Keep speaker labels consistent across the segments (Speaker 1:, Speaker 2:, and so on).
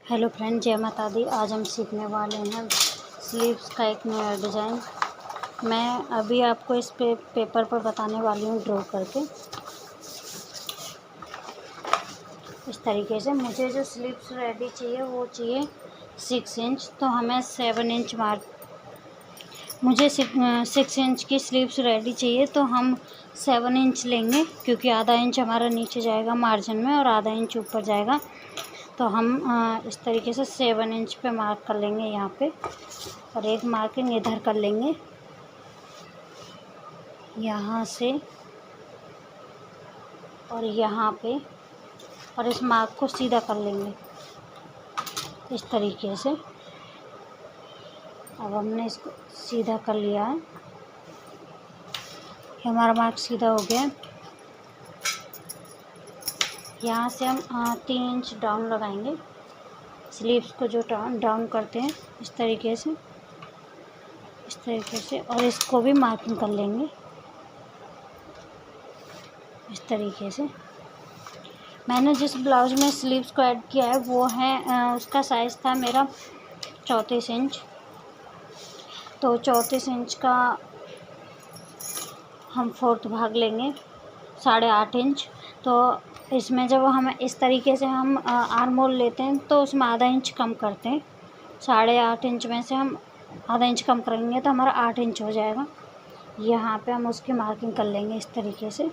Speaker 1: Hello friend, जय माता दी। आज हम सीखने वाले हैं स्लीव्स का एक नया डिज़ाइन। मैं अभी आपको इस पेपर पर बताने वाली हूँ ड्रॉ करके। इस तरीके से मुझे जो स्लीव्स रेडी चाहिए वो चाहिए 6 इंच। तो हमें 7 इंच मुझे 6 इंच की स्लीव्स रेडी चाहिए, तो हम 7 इंच लेंगे, क्योंकि आधा इंच हमारा नीचे जाएगा मार्जिन में और आधा इंच ऊपर जाएगा। तो हम इस तरीके से 7 इंच पे मार्क कर लेंगे यहाँ पे, और एक मार्किंग इधर कर लेंगे यहाँ से और यहाँ पे, और इस मार्क को सीधा कर लेंगे इस तरीके से। अब हमने इसको सीधा कर लिया है, हमारा मार्क सीधा हो गया। यहाँ से हम 3 इंच डाउन लगाएंगे, स्लीव्स को जो डाउन करते हैं इस तरीके से, और इसको भी मार्किंग कर लेंगे इस तरीके से। मैंने जिस ब्लाउज में स्लीव्स को ऐड किया है वो है, उसका साइज़ था मेरा 34 इंच। तो 34 इंच का हम 4th भाग लेंगे 8.5 इंच। तो इसमें जब हम इस तरीके से हम आर्म होल लेते हैं तो उसमें आधा इंच कम करते हैं। 8.5 इंच में से हम आधा इंच कम करेंगे तो हमारा 8 इंच हो जाएगा। यहाँ पे हम उसकी मार्किंग कर लेंगे इस तरीके से,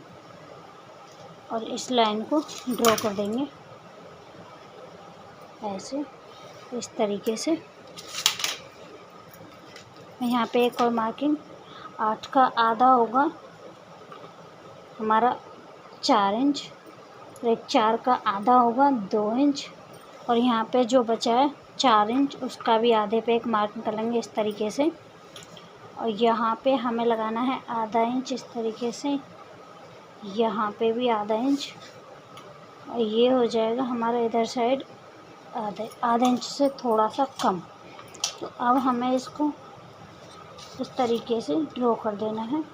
Speaker 1: और इस लाइन को ड्रॉ कर देंगे ऐसे, इस तरीके से। यहाँ पे एक और मार्किंग 8 का आधा होगा हमारा 4 इंच, और एक 4 का आधा होगा 2 इंच, और यहाँ पे जो बचा है 4 इंच उसका भी आधे पे एक मार्किंग कर लेंगे इस तरीके से। और यहाँ पे हमें लगाना है आधा इंच इस तरीके से, यहाँ पे भी आधा इंच, और ये हो जाएगा हमारा इधर साइड आधे इंच से थोड़ा सा कम। तो अब हमें इसको इस तरीके से ड्रॉ कर देना है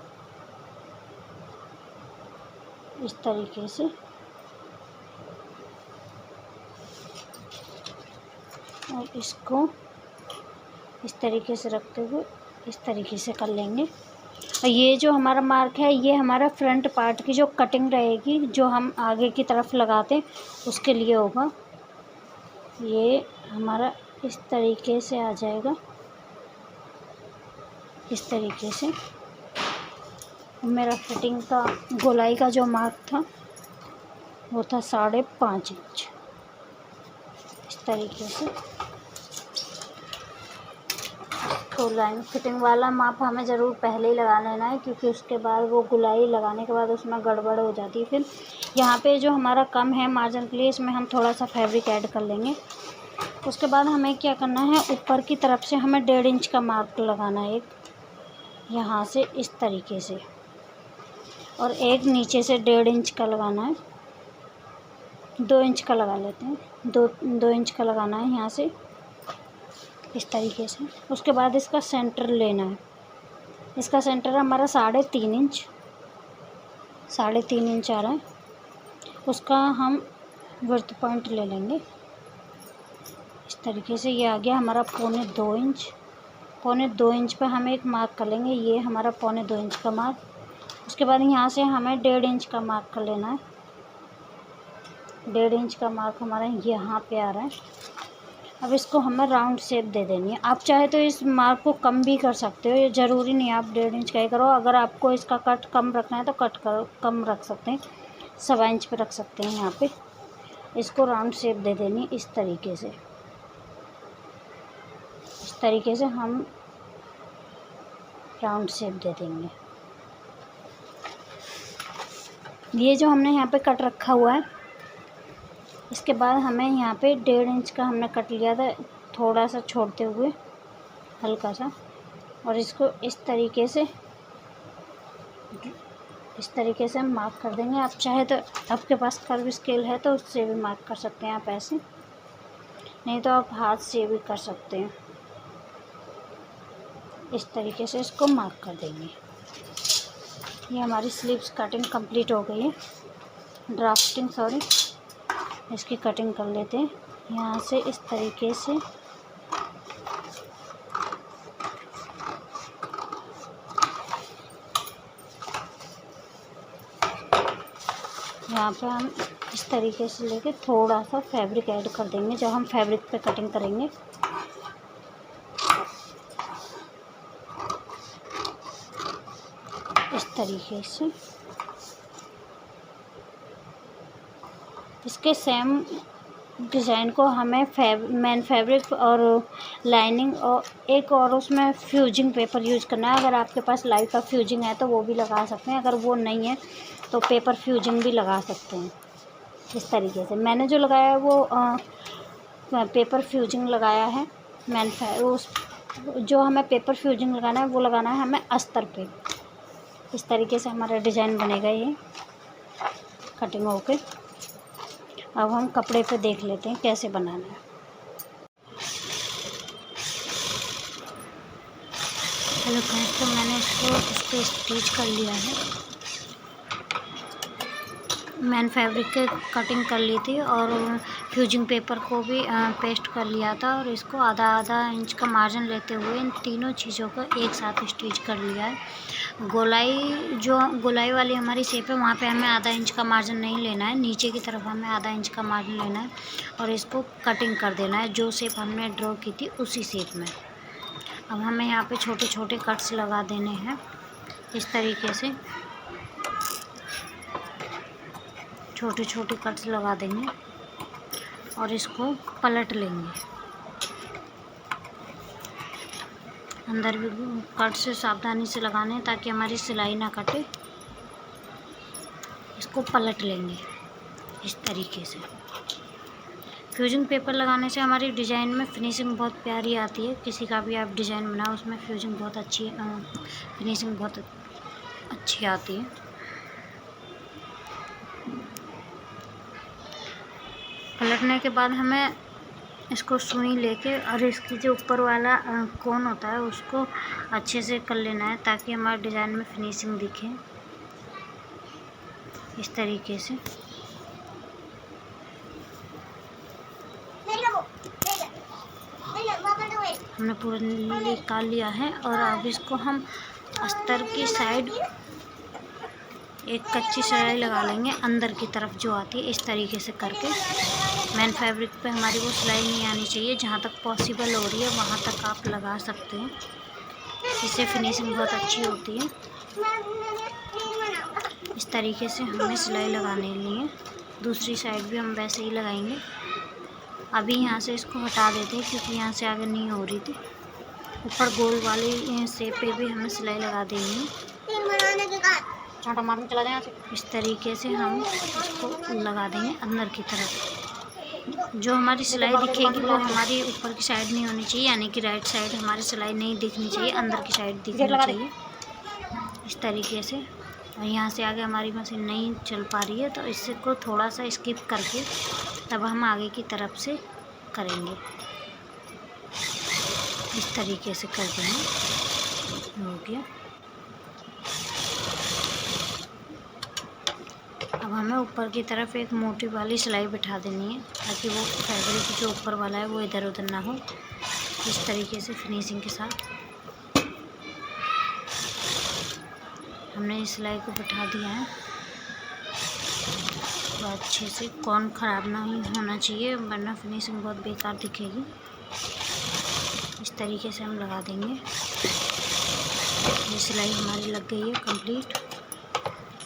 Speaker 1: इस तरीके से, और इसको इस तरीके से रखते हुए इस तरीके से कर लेंगे। और ये जो हमारा मार्क है ये हमारा फ्रंट पार्ट की जो कटिंग रहेगी, जो हम आगे की तरफ लगाते हैं उसके लिए होगा। ये हमारा इस तरीके से आ जाएगा इस तरीके से। मेरा फिटिंग का गोलाई का जो मार्क था वो था 5.5 इंच इस तरीके से। तो लाइन फिटिंग वाला माप हमें ज़रूर पहले ही लगा लेना है, क्योंकि उसके बाद वो गोलाई लगाने के बाद उसमें गड़बड़ हो जाती है। फिर यहाँ पे जो हमारा कम है मार्जिन के लिए, इसमें हम थोड़ा सा फैब्रिक ऐड कर लेंगे। उसके बाद हमें क्या करना है, ऊपर की तरफ से हमें 1.5 इंच का मार्क लगाना है एक, यहाँ से इस तरीके से, और एक नीचे से 1.5 इंच का लगाना है। 2 इंच का लगा लेते हैं, 2 इंच का लगाना है यहाँ से इस तरीके से। उसके बाद इसका सेंटर लेना है, इसका सेंटर हमारा 3.5 इंच, 3.5 इंच आ रहा है। उसका हम वर्थ पॉइंट ले लेंगे इस तरीके से। ये आ गया हमारा 2.25 इंच। 2.25 इंच पे हम एक मार्क कर लेंगे, ये हमारा 2.25 इंच का मार्क। उसके बाद यहाँ से हमें 1.5 इंच का मार्क कर लेना है। 1.5 इंच का मार्क हमारा यहाँ पे आ रहा है। अब इसको हमें राउंड शेप दे देनी है। आप चाहे तो इस मार्क को कम भी कर सकते हो, ये ज़रूरी नहीं आप 1.5 इंच का ही करो। अगर आपको इसका कट कम रखना है तो कम रख सकते हैं, 1.25 इंच पे रख सकते हैं। यहाँ पे इसको राउंड शेप दे देनी इस तरीके से। इस तरीके से हम राउंड शेप दे देंगे। ये जो हमने यहाँ पे कट रखा हुआ है, इसके बाद हमें यहाँ पे 1.5 इंच का हमने कट लिया था, थोड़ा सा छोड़ते हुए हल्का सा, और इसको इस तरीके से हम मार्क कर देंगे। आप चाहे तो आपके पास कर्व स्केल है तो उससे भी मार्क कर सकते हैं आप ऐसे, नहीं तो आप हाथ से भी कर सकते हैं। इस तरीके से इसको मार्क कर देंगे। ये हमारी स्लीव्स कटिंग कंप्लीट हो गई है, ड्राफ्टिंग इसकी कटिंग कर लेते हैं। यहाँ से इस तरीके से यहाँ पे हम इस तरीके से लेके थोड़ा सा फैब्रिक ऐड कर देंगे जब हम फैब्रिक पे कटिंग करेंगे। इस तरीके से इसके सेम डिज़ाइन को हमें मेन फैब्रिक और लाइनिंग और एक और उसमें फ्यूजिंग पेपर यूज करना है। अगर आपके पास लाइट का फ्यूजिंग है तो वो भी लगा सकते हैं, अगर वो नहीं है तो पेपर फ्यूजिंग भी लगा सकते हैं। इस तरीके से मैंने जो लगाया है वो पेपर फ्यूजिंग लगाया है। उस जो हमें पेपर फ्यूजिंग लगाना है वो लगाना है हमें अस्तर पे। इस तरीके से हमारा डिज़ाइन बनेगा ये कटिंग होके। अब हम कपड़े पे देख लेते हैं कैसे बनाना है। हेलो फ्रेंड्स, तो मैंने इसको इस पर स्टिच कर लिया है। मैंने फैब्रिक के कटिंग कर ली थी और फ्यूजिंग पेपर को भी पेस्ट कर लिया था और इसको आधा आधा इंच का मार्जिन लेते हुए इन तीनों चीज़ों को एक साथ स्टिच कर लिया है। गोलाई वाली हमारी शेप है वहाँ पे हमें आधा इंच का मार्जिन नहीं लेना है, नीचे की तरफ हमें आधा इंच का मार्जिन लेना है और इसको कटिंग कर देना है जो शेप हमने ड्रॉ की थी उसी शेप में। अब हमें यहाँ पे छोटे छोटे कट्स लगा देने हैं इस तरीके से। छोटे छोटे कट्स लगा देंगे और इसको पलट लेंगे। अंदर भी कट से सावधानी से लगाने ताकि हमारी सिलाई ना कटे। इसको पलट लेंगे इस तरीके से। फ्यूजिंग पेपर लगाने से हमारी डिज़ाइन में फिनिशिंग बहुत प्यारी आती है। किसी का भी आप डिज़ाइन बनाओ उसमें फ्यूजिंग बहुत अच्छी फिनिशिंग बहुत अच्छी आती है। पलटने के बाद हमें इसको सुई लेके और इसकी जो ऊपर वाला कोन होता है उसको अच्छे से कर लेना है ताकि हमारे डिज़ाइन में फिनिशिंग दिखे इस तरीके से। हमने पूरा निकाल लिया है और अब इसको हम अस्तर की साइड एक कच्ची सिलाई लगा लेंगे अंदर की तरफ जो आती है इस तरीके से करके। मेन फैब्रिक पे हमारी वो सिलाई नहीं आनी चाहिए, जहाँ तक पॉसिबल हो रही है वहाँ तक आप लगा सकते हैं, इससे फिनिशिंग बहुत अच्छी होती है। इस तरीके से हमें सिलाई लगाने लिए दूसरी साइड भी हम वैसे ही लगाएंगे। अभी यहाँ से इसको हटा देते हैं क्योंकि यहाँ से आगे नहीं हो रही थी। ऊपर गोल वाली शेप पे भी हमें सिलाई लगा देंगे। चला जाए इस तरीके से हम इसको लगा देंगे अंदर की तरफ। जो हमारी सिलाई दिखेगी वो हमारी ऊपर की साइड नहीं होनी चाहिए, यानी कि राइट साइड हमारी सिलाई नहीं दिखनी चाहिए, अंदर की साइड दिखनी चाहिए इस तरीके से। और यहाँ से आगे हमारी मशीन नहीं चल पा रही है तो इससे को थोड़ा सा स्किप करके तब हम आगे की तरफ से करेंगे। इस तरीके से कर देंगे। हो गया। अब हमें ऊपर की तरफ एक मोटी वाली सिलाई बिठा देनी है ताकि वो फैब्रिक जो ऊपर वाला है वो इधर उधर ना हो। इस तरीके से फिनिशिंग के साथ हमने इस सिलाई को बिठा दिया है। तो अच्छे से कौन ख़राब ना ही होना चाहिए वरना फिनिशिंग बहुत बेकार दिखेगी। इस तरीके से हम लगा देंगे। ये सिलाई हमारी लग गई है कंप्लीट।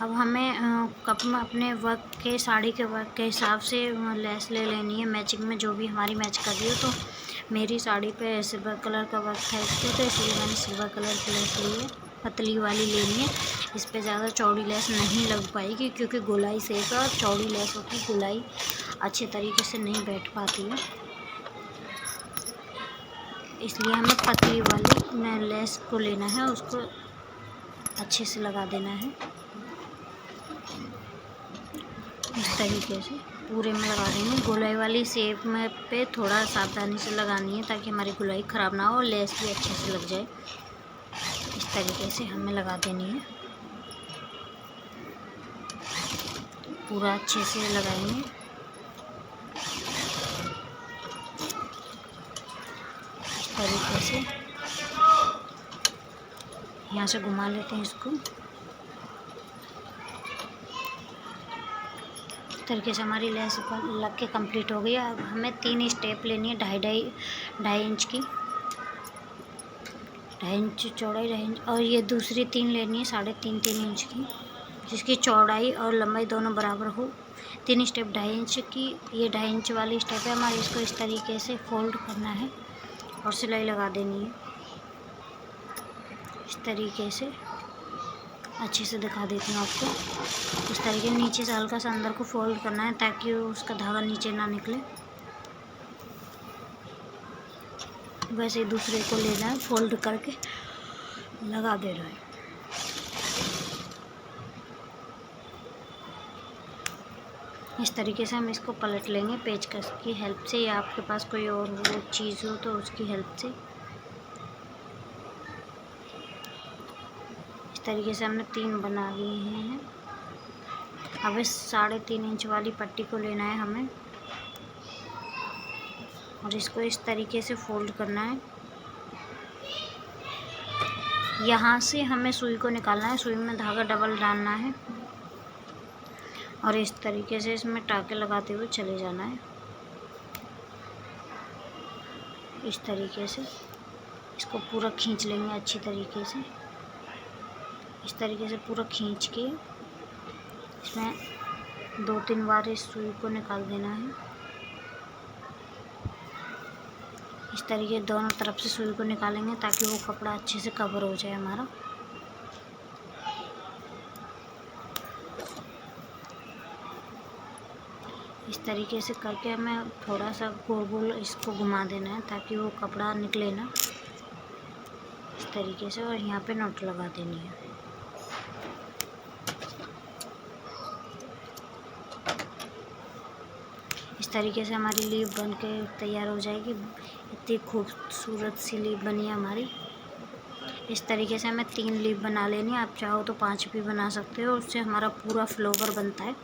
Speaker 1: अब हमें कप में अपने वर्क के साड़ी के वर्क के हिसाब से लेस ले लेनी है मैचिंग में, जो भी हमारी मैच कर रही हो। तो मेरी साड़ी पे सिल्वर कलर का वर्क था इसको, तो इसलिए मैंने सिल्वर कलर की लेस ली है, पतली वाली लेनी है। इस पे ज़्यादा चौड़ी लेस नहीं लग पाएगी क्योंकि गोलाई शेप है और चौड़ी लेस होती गोलाई अच्छे तरीके से नहीं बैठ पाती है, इसलिए हमें पतली वाली लेस को लेना है, उसको अच्छे से लगा देना है। इस तरीके से पूरे में लगा देंगे। गोलाई वाली शेप में पे थोड़ा सावधानी से लगानी है ताकि हमारी गोलाई ख़राब ना हो और लेस भी अच्छे से लग जाए। इस तरीके से हमें लगा देनी है, पूरा अच्छे से लगाएंगे। तरीके से यहाँ से घुमा लेते हैं इसको। इस तरीके से हमारी लेस लग के कंप्लीट हो गई। अब हमें 3 स्टेप लेनी है, ढाई इंच की, 2.5 इंच चौड़ाई, 2.5 इंच, और ये दूसरी 3 लेनी है 3.5 इंच की, जिसकी चौड़ाई और लंबाई दोनों बराबर हो। 3 स्टेप 2.5 इंच की, ये 2.5 इंच वाली स्टेप है हमारी। इसको इस तरीके से फोल्ड करना है और सिलाई लगा देनी है। इस तरीके से अच्छे से दिखा देती हूँ आपको। इस तरीके नीचे से हल्का सा अंदर को फोल्ड करना है ताकि उसका धागा नीचे ना निकले। वैसे ही दूसरे को लेना है, फोल्ड करके लगा दे रहा है। इस तरीके से हम इसको पलट लेंगे पेचकस की हेल्प से, या आपके पास कोई और वो चीज़ हो तो उसकी हेल्प से। इस तरीके से हमने 3 बना लिए हैं। अब इस 3.5 इंच वाली पट्टी को लेना है हमें और इसको इस तरीके से फोल्ड करना है। यहाँ से हमें सुई को निकालना है, सुई में धागा डबल डालना है और इस तरीके से इसमें टाँके लगाते हुए चले जाना है। इस तरीके से इसको पूरा खींच लेंगे अच्छी तरीके से। इस तरीके से पूरा खींच के इसमें 2-3 बार इस सुई को निकाल देना है। इस तरीके दोनों तरफ से सुई को निकालेंगे ताकि वो कपड़ा अच्छे से कवर हो जाए हमारा। इस तरीके से करके हमें थोड़ा सा गोल गोल इसको घुमा देना है ताकि वो कपड़ा निकले ना। इस तरीके से, और यहाँ पे नोट लगा देनी है। इस तरीके से हमारी लीव बन के तैयार हो जाएगी। इतनी खूबसूरत सी लीव बनी है हमारी। इस तरीके से हमें 3 लीव बना लेनी है। आप चाहो तो 5 भी बना सकते हो, उससे हमारा पूरा फ्लोवर बनता है,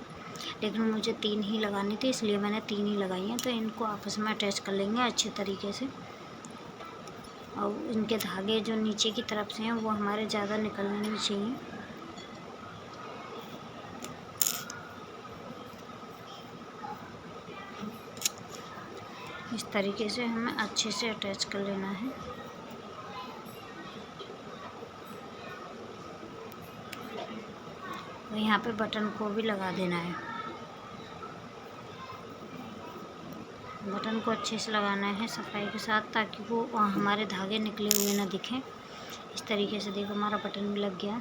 Speaker 1: लेकिन मुझे 3 ही लगानी थी इसलिए मैंने 3 ही लगाई हैं। तो इनको आपस में अटैच कर लेंगे अच्छे तरीके से, और इनके धागे जो नीचे की तरफ से हैं वो हमारे ज़्यादा निकलने नहीं चाहिए। इस तरीके से हमें अच्छे से अटैच कर लेना है। और यहाँ पे बटन को भी लगा देना है। बटन को अच्छे से लगाना है सफाई के साथ ताकि वो हमारे धागे निकले हुए ना दिखें। इस तरीके से देखो हमारा बटन भी लग गया।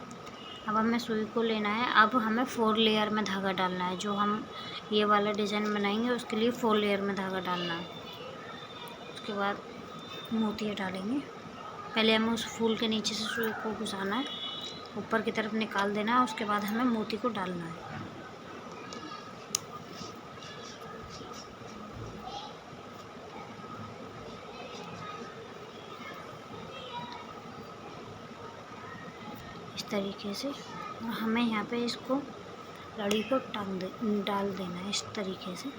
Speaker 1: अब हमें सुई को लेना है। अब हमें 4 लेयर में धागा डालना है। जो हम ये वाला डिज़ाइन बनाएंगे उसके लिए 4 लेयर में धागा डालना है। उसके बाद मोतियाँ डालेंगे। पहले हमें उस फूल के नीचे से सुई को घुसाना है, ऊपर की तरफ निकाल देना है, उसके बाद हमें मोती को डालना है। इस तरीके से, और हमें यहाँ पे इसको लड़ी को डाल देना है इस तरीके से।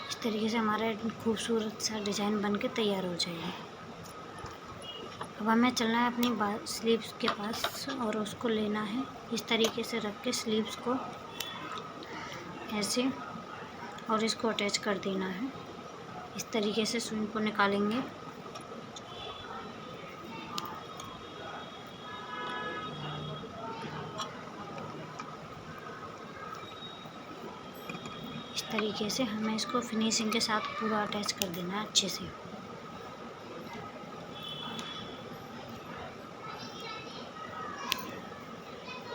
Speaker 1: इस तरीके से हमारा खूबसूरत सा डिज़ाइन बन के तैयार हो जाएगा। अब हमें चलना है अपनी स्लीव्स के पास और उसको लेना है। इस तरीके से रख के स्लीव्स को ऐसे और इसको अटैच कर देना है। इस तरीके से सुई को निकालेंगे। इस तरीके से हमें इसको फिनिशिंग के साथ पूरा अटैच कर देना है अच्छे से।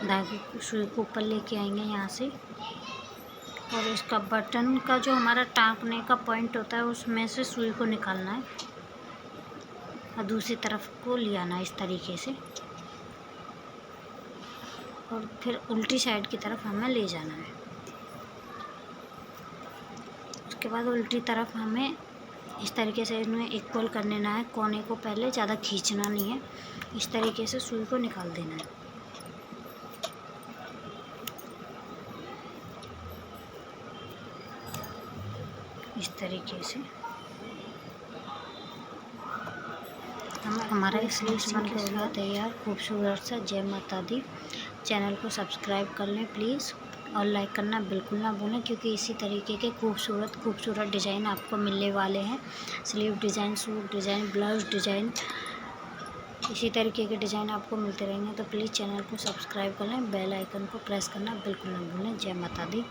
Speaker 1: धागे सुई को ऊपर लेके आएंगे यहाँ से, और इसका बटन का जो हमारा टाँकने का पॉइंट होता है उसमें से सुई को निकालना है और दूसरी तरफ को ले आना है इस तरीके से, और फिर उल्टी साइड की तरफ हमें ले जाना है। उसके बाद उल्टी तरफ हमें इस तरीके से इन्हें इक्वल कर लेना है। कोने को पहले ज़्यादा खींचना नहीं है। इस तरीके से सुई को निकाल देना है। इस तरीके से हमारा स्लीव्स बन के हो गया तैयार खूबसूरत सा। जय माता दी। चैनल को सब्सक्राइब कर लें प्लीज़ और लाइक करना बिल्कुल ना भूलें, क्योंकि इसी तरीके के खूबसूरत डिज़ाइन आपको मिलने वाले हैं। Sleeve design, suit design, blouse design, इसी तरीके के डिज़ाइन आपको मिलते रहेंगे। तो प्लीज़ चैनल को सब्सक्राइब कर लें, बेल आइकन को प्रेस करना बिल्कुल ना भूलें। जय माता दी।